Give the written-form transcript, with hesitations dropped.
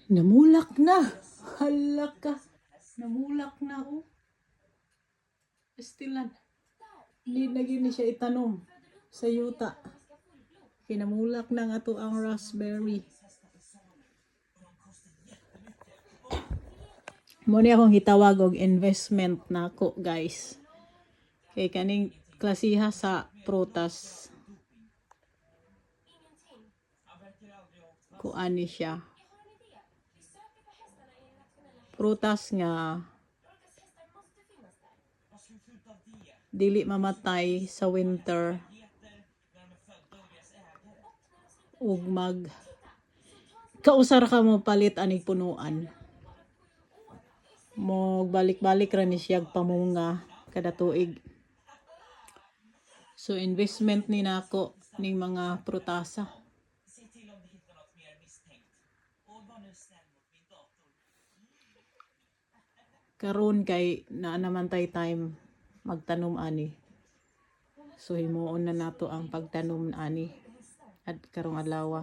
Namulak na. Hala ka. Namulak na oh. Estilan. Hindi na gini siya itanong sa yuta. Kinamulak na nga to ang raspberry. Muna akong hitawag og investment na ako guys. Kay kaning klasiha sa prutas. Kuani siya. Prutas nga dili mamatay sa winter ug kausar ka mo palit anig punuan mo balik-balik ra ni siya pamunga kada tuig. So investment ni nako ning mga prutasa. Karon kay naa naman tay time magtanom ani. So himuon na nato ang pagtanom ani at karong adlaw.